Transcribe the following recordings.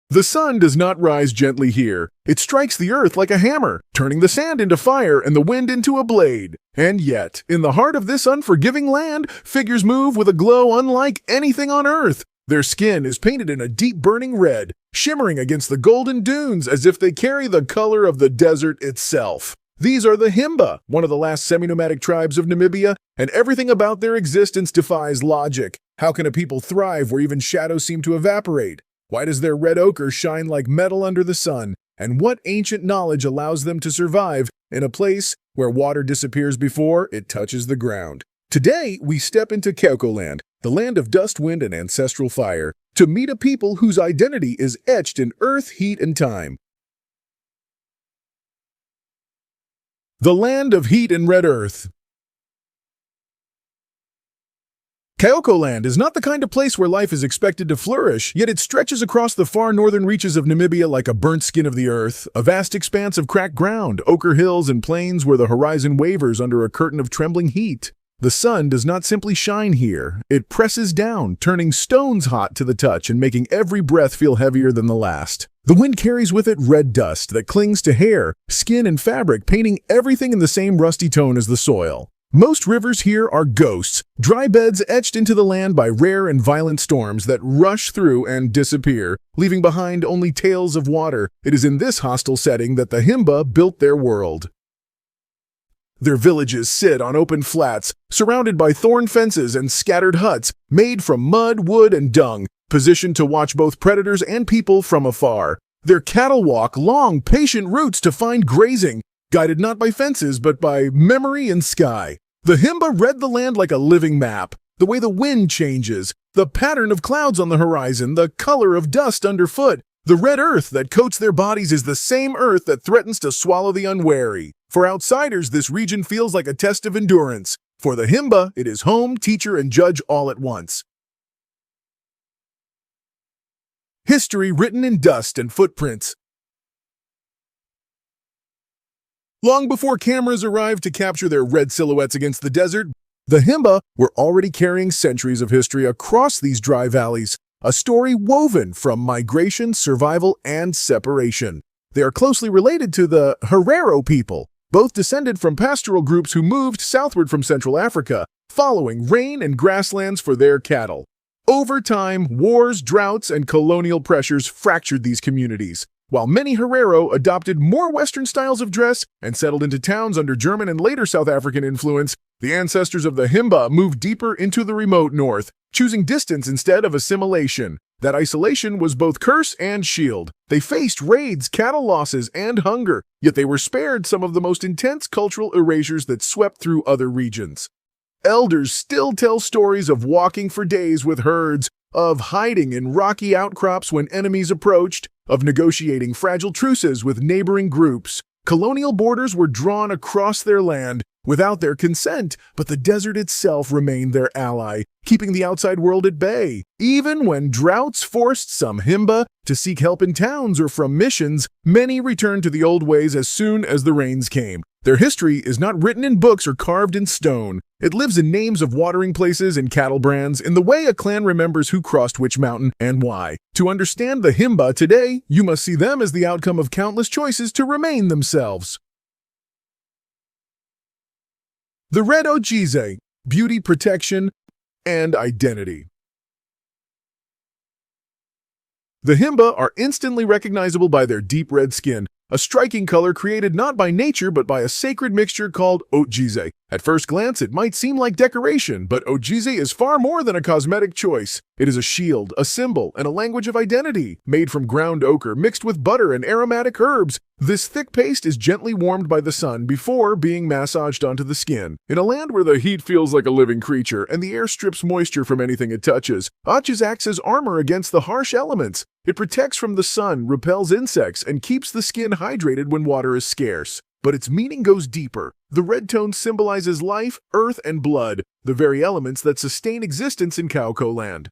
The sun does not rise gently here. It strikes the earth like a hammer, turning the sand into fire and the wind into a blade. And yet, in the heart of this unforgiving land, figures move with a glow unlike anything on earth. Their skin is painted in a deep burning red, shimmering against the golden dunes as if they carry the color of the desert itself. These are the Himba, one of the last semi-nomadic tribes of Namibia, and everything about their existence defies logic. How can a people thrive where even shadows seem to evaporate? Why does their red ochre shine like metal under the sun? And what ancient knowledge allows them to survive in a place where water disappears before it touches the ground? Today, we step into Kaokoland, the land of dust, wind, and ancestral fire, to meet a people whose identity is etched in earth, heat, and time. The land of heat and red earth. Kaokoland is not the kind of place where life is expected to flourish, yet it stretches across the far northern reaches of Namibia like a burnt skin of the earth, a vast expanse of cracked ground, ochre hills, and plains where the horizon wavers under a curtain of trembling heat. The sun does not simply shine here. It presses down, turning stones hot to the touch and making every breath feel heavier than the last. The wind carries with it red dust that clings to hair, skin, and fabric, painting everything in the same rusty tone as the soil. Most rivers here are ghosts, dry beds etched into the land by rare and violent storms that rush through and disappear, leaving behind only tales of water. It is in this hostile setting that the Himba built their world. Their villages sit on open flats, surrounded by thorn fences and scattered huts, made from mud, wood, and dung, positioned to watch both predators and people from afar. Their cattle walk long, patient routes to find grazing, guided not by fences but by memory and sky. The Himba read the land like a living map, the way the wind changes, the pattern of clouds on the horizon, the color of dust underfoot. The red earth that coats their bodies is the same earth that threatens to swallow the unwary. For outsiders, this region feels like a test of endurance. For the Himba, it is home, teacher, and judge all at once. History written in dust and footprints. Long before cameras arrived to capture their red silhouettes against the desert, the Himba were already carrying centuries of history across these dry valleys, a story woven from migration, survival, and separation. They are closely related to the Herero people, both descended from pastoral groups who moved southward from Central Africa, following rain and grasslands for their cattle. Over time, wars, droughts, and colonial pressures fractured these communities. While many Herero adopted more Western styles of dress and settled into towns under German and later South African influence, the ancestors of the Himba moved deeper into the remote north, choosing distance instead of assimilation. That isolation was both curse and shield. They faced raids, cattle losses, and hunger, yet they were spared some of the most intense cultural erasures that swept through other regions. Elders still tell stories of walking for days with herds, of hiding in rocky outcrops when enemies approached, of negotiating fragile truces with neighboring groups. Colonial borders were drawn across their land without their consent, but the desert itself remained their ally, keeping the outside world at bay. Even when droughts forced some Himba to seek help in towns or from missions, many returned to the old ways as soon as the rains came. Their history is not written in books or carved in stone. It lives in names of watering places and cattle brands, in the way a clan remembers who crossed which mountain and why. To understand the Himba today, you must see them as the outcome of countless choices to remain themselves. The red otjize, beauty, protection, and identity. The Himba are instantly recognizable by their deep red skin, a striking color created not by nature but by a sacred mixture called otjize. At first glance, it might seem like decoration, but otjize is far more than a cosmetic choice. It is a shield, a symbol, and a language of identity. Made from ground ochre mixed with butter and aromatic herbs, this thick paste is gently warmed by the sun before being massaged onto the skin. In a land where the heat feels like a living creature and the air strips moisture from anything it touches, otjize acts as armor against the harsh elements. It protects from the sun, repels insects, and keeps the skin hydrated when water is scarce. But its meaning goes deeper. The red tone symbolizes life, earth, and blood, the very elements that sustain existence in Kaokoland.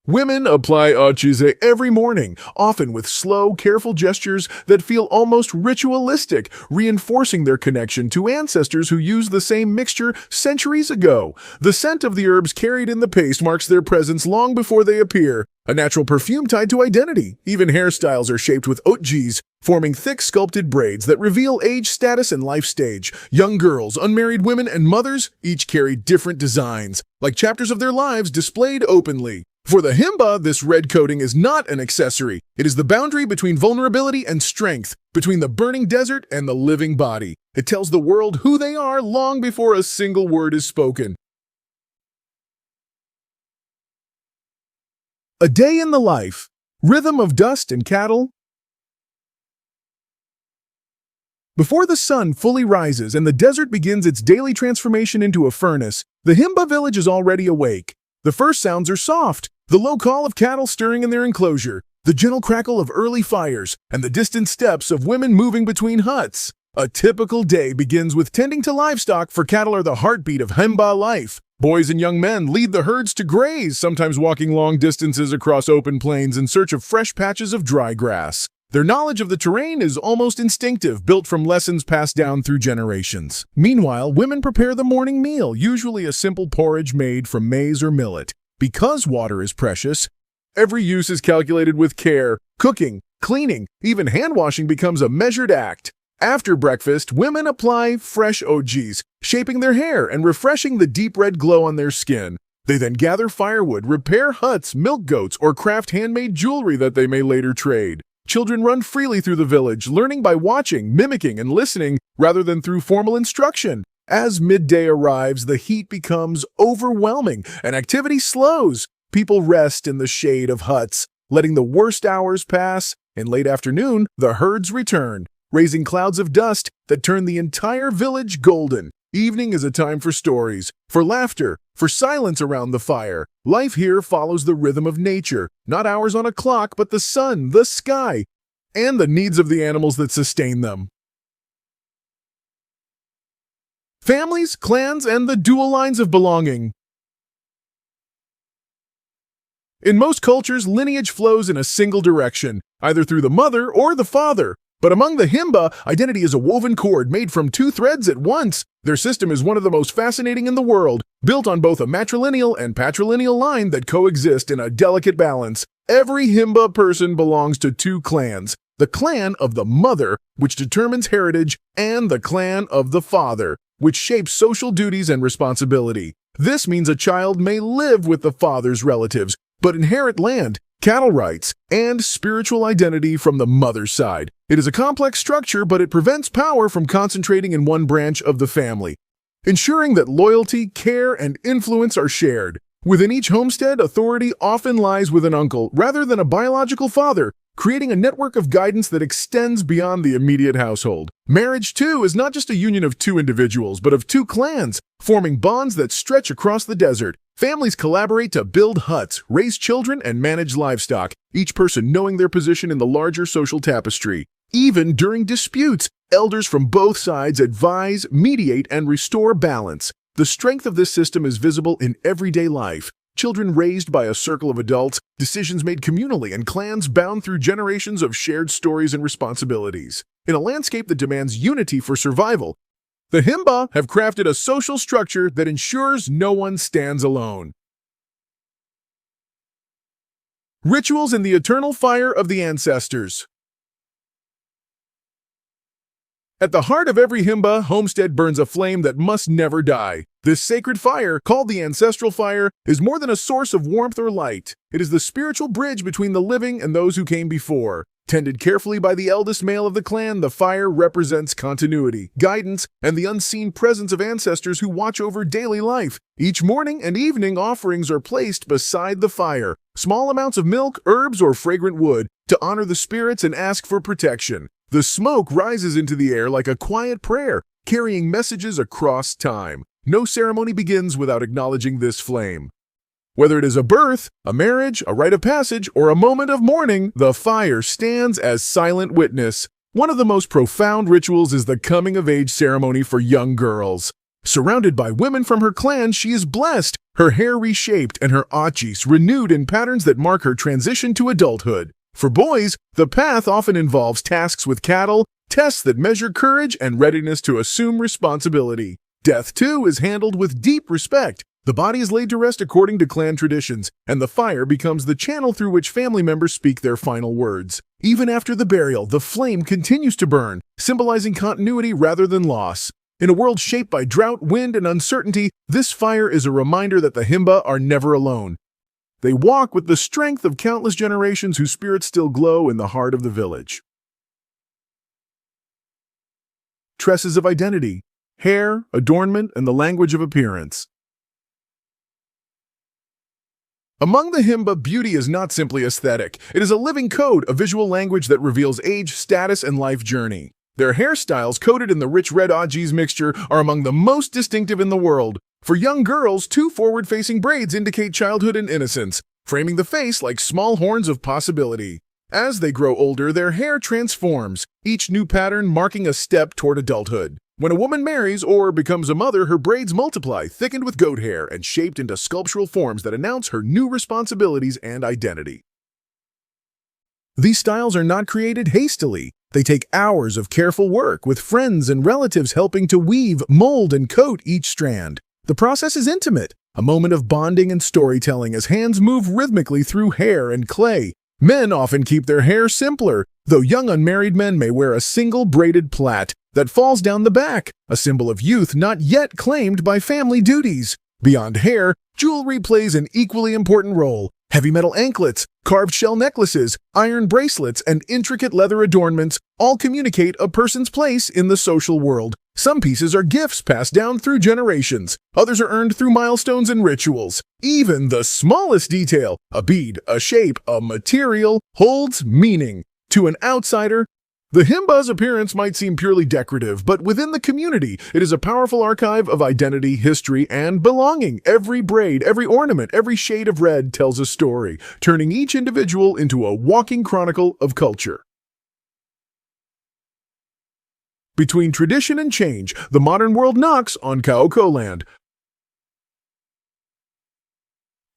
Women apply otjize every morning, often with slow, careful gestures that feel almost ritualistic, reinforcing their connection to ancestors who used the same mixture centuries ago. The scent of the herbs carried in the paste marks their presence long before they appear, a natural perfume tied to identity. Even hairstyles are shaped with otjize, forming thick sculpted braids that reveal age, status, and life stage. Young girls, unmarried women, and mothers each carry different designs, like chapters of their lives displayed openly. For the Himba, this red coating is not an accessory. It is the boundary between vulnerability and strength, between the burning desert and the living body. It tells the world who they are long before a single word is spoken. A day in the life. Rhythm of dust and cattle. Before the sun fully rises and the desert begins its daily transformation into a furnace, the Himba village is already awake. The first sounds are soft, the low call of cattle stirring in their enclosure, the gentle crackle of early fires, and the distant steps of women moving between huts. A typical day begins with tending to livestock, for cattle are the heartbeat of Himba life. Boys and young men lead the herds to graze, sometimes walking long distances across open plains in search of fresh patches of dry grass. Their knowledge of the terrain is almost instinctive, built from lessons passed down through generations. Meanwhile, women prepare the morning meal, usually a simple porridge made from maize or millet. Because water is precious, every use is calculated with care. Cooking, cleaning, even hand-washing becomes a measured act. After breakfast, women apply fresh otjize, shaping their hair and refreshing the deep red glow on their skin. They then gather firewood, repair huts, milk goats, or craft handmade jewelry that they may later trade. Children run freely through the village, learning by watching, mimicking, and listening rather than through formal instruction. As midday arrives, the heat becomes overwhelming and activity slows. People rest in the shade of huts, letting the worst hours pass. In late afternoon, the herds return, raising clouds of dust that turn the entire village golden. Evening is a time for stories, for laughter, for silence around the fire. Life here follows the rhythm of nature, not hours on a clock, but the sun, the sky, and the needs of the animals that sustain them. Families, clans, and the dual lines of belonging. In most cultures, lineage flows in a single direction, either through the mother or the father. But among the Himba, identity is a woven cord made from two threads at once. Their system is one of the most fascinating in the world, built on both a matrilineal and patrilineal line that coexist in a delicate balance. Every Himba person belongs to two clans: the clan of the mother, which determines heritage, and the clan of the father, which shapes social duties and responsibility. This means a child may live with the father's relatives, but inherit land, cattle rights, and spiritual identity from the mother's side. It is a complex structure, but it prevents power from concentrating in one branch of the family, ensuring that loyalty, care, and influence are shared. Within each homestead, authority often lies with an uncle rather than a biological father, creating a network of guidance that extends beyond the immediate household. Marriage, too, is not just a union of two individuals, but of two clans, forming bonds that stretch across the desert. Families collaborate to build huts, raise children, and manage livestock, each person knowing their position in the larger social tapestry. Even during disputes, elders from both sides advise, mediate, and restore balance. The strength of this system is visible in everyday life. Children raised by a circle of adults, decisions made communally, and clans bound through generations of shared stories and responsibilities. In a landscape that demands unity for survival, the Himba have crafted a social structure that ensures no one stands alone. Rituals in the eternal fire of the ancestors. At the heart of every Himba homestead burns a flame that must never die. This sacred fire, called the ancestral fire, is more than a source of warmth or light. It is the spiritual bridge between the living and those who came before. Tended carefully by the eldest male of the clan, the fire represents continuity, guidance, and the unseen presence of ancestors who watch over daily life. Each morning and evening, offerings are placed beside the fire, small amounts of milk, herbs, or fragrant wood, to honor the spirits and ask for protection. The smoke rises into the air like a quiet prayer, carrying messages across time. No ceremony begins without acknowledging this flame. Whether it is a birth, a marriage, a rite of passage, or a moment of mourning, the fire stands as silent witness. One of the most profound rituals is the coming-of-age ceremony for young girls. Surrounded by women from her clan, she is blessed, her hair reshaped and her otjize renewed in patterns that mark her transition to adulthood. For boys, the path often involves tasks with cattle, tests that measure courage and readiness to assume responsibility. Death, too, is handled with deep respect. The body is laid to rest according to clan traditions, and the fire becomes the channel through which family members speak their final words. Even after the burial, the flame continues to burn, symbolizing continuity rather than loss. In a world shaped by drought, wind, and uncertainty, this fire is a reminder that the Himba are never alone. They walk with the strength of countless generations whose spirits still glow in the heart of the village. Tresses of identity, hair, adornment, and the language of appearance. Among the Himba, beauty is not simply aesthetic. It is a living code, a visual language that reveals age, status, and life journey. Their hairstyles, coated in the rich red otjize mixture, are among the most distinctive in the world. For young girls, two forward-facing braids indicate childhood and innocence, framing the face like small horns of possibility. As they grow older, their hair transforms, each new pattern marking a step toward adulthood. When a woman marries or becomes a mother, her braids multiply, thickened with goat hair and shaped into sculptural forms that announce her new responsibilities and identity. These styles are not created hastily. They take hours of careful work, with friends and relatives helping to weave, mold, and coat each strand. The process is intimate, a moment of bonding and storytelling as hands move rhythmically through hair and clay. Men often keep their hair simpler, though young unmarried men may wear a single braided plait that falls down the back, a symbol of youth not yet claimed by family duties. Beyond hair, jewelry plays an equally important role. Heavy metal anklets, carved shell necklaces, iron bracelets, and intricate leather adornments all communicate a person's place in the social world. Some pieces are gifts passed down through generations. Others are earned through milestones and rituals. Even the smallest detail, a bead, a shape, a material, holds meaning. To an outsider, the Himba's appearance might seem purely decorative, but within the community, it is a powerful archive of identity, history, and belonging. Every braid, every ornament, every shade of red tells a story, turning each individual into a walking chronicle of culture. Between tradition and change, the modern world knocks on Kaokoland.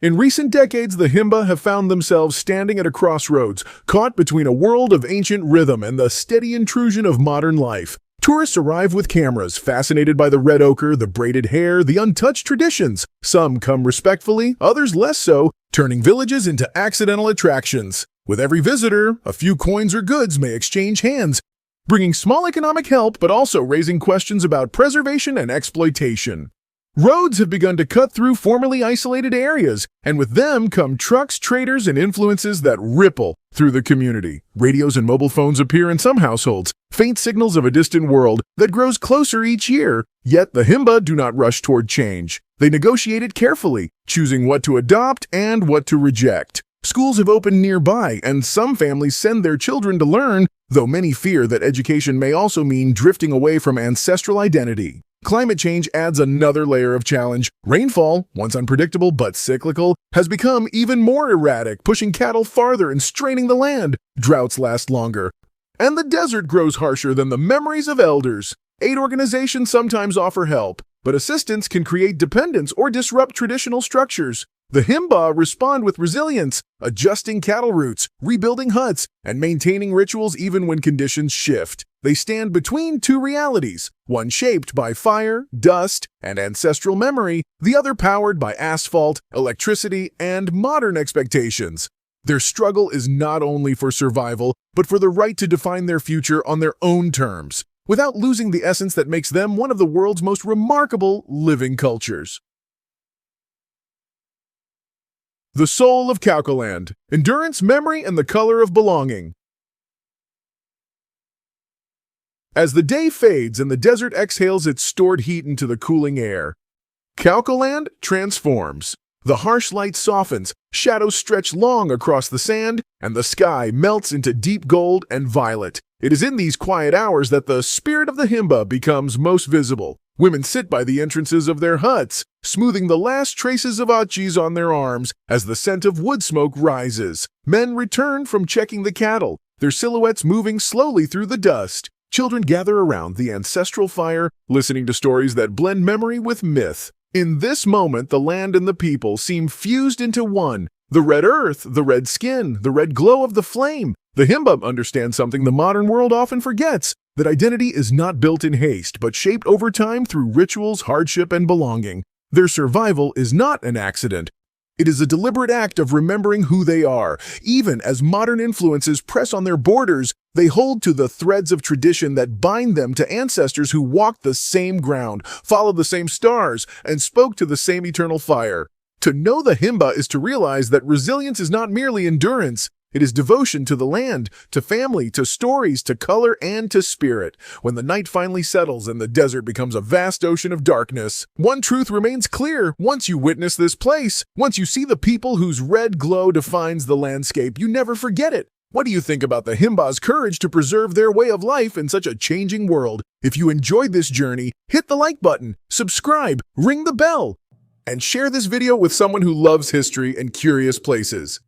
In recent decades, the Himba have found themselves standing at a crossroads, caught between a world of ancient rhythm and the steady intrusion of modern life. Tourists arrive with cameras, fascinated by the red ochre, the braided hair, the untouched traditions. Some come respectfully, others less so, turning villages into accidental attractions. With every visitor, a few coins or goods may exchange hands, bringing small economic help but also raising questions about preservation and exploitation. Roads have begun to cut through formerly isolated areas, and with them come trucks, traders, and influences that ripple through the community. Radios and mobile phones appear in some households, faint signals of a distant world that grows closer each year. Yet the Himba do not rush toward change. They negotiate it carefully, choosing what to adopt and what to reject. Schools have opened nearby, and some families send their children to learn, though many fear that education may also mean drifting away from ancestral identity. Climate change adds another layer of challenge. Rainfall, once unpredictable but cyclical, has become even more erratic, pushing cattle farther and straining the land. Droughts last longer, and the desert grows harsher than the memories of elders. Aid organizations sometimes offer help, but assistance can create dependence or disrupt traditional structures. The Himba respond with resilience, adjusting cattle routes, rebuilding huts, and maintaining rituals even when conditions shift. They stand between two realities, one shaped by fire, dust, and ancestral memory, the other powered by asphalt, electricity, and modern expectations. Their struggle is not only for survival, but for the right to define their future on their own terms, without losing the essence that makes them one of the world's most remarkable living cultures. The soul of Kaokoland, endurance, memory, and the color of belonging. As the day fades and the desert exhales its stored heat into the cooling air, Kaokoland transforms. The harsh light softens, shadows stretch long across the sand, and the sky melts into deep gold and violet. It is in these quiet hours that the spirit of the Himba becomes most visible. Women sit by the entrances of their huts, smoothing the last traces of otjize on their arms as the scent of wood smoke rises. Men return from checking the cattle, their silhouettes moving slowly through the dust. Children gather around the ancestral fire, listening to stories that blend memory with myth. In this moment, the land and the people seem fused into one. The red earth, the red skin, the red glow of the flame. The Himba understand something the modern world often forgets, that identity is not built in haste, but shaped over time through rituals, hardship, and belonging. Their survival is not an accident. It is a deliberate act of remembering who they are. Even as modern influences press on their borders, they hold to the threads of tradition that bind them to ancestors who walked the same ground, followed the same stars, and spoke to the same eternal fire. To know the Himba is to realize that resilience is not merely endurance. It is devotion to the land, to family, to stories, to color, and to spirit. When the night finally settles and the desert becomes a vast ocean of darkness, one truth remains clear. Once you witness this place, once you see the people whose red glow defines the landscape, you never forget it. What do you think about the Himba's courage to preserve their way of life in such a changing world? If you enjoyed this journey, hit the like button, subscribe, ring the bell, and share this video with someone who loves history and curious places.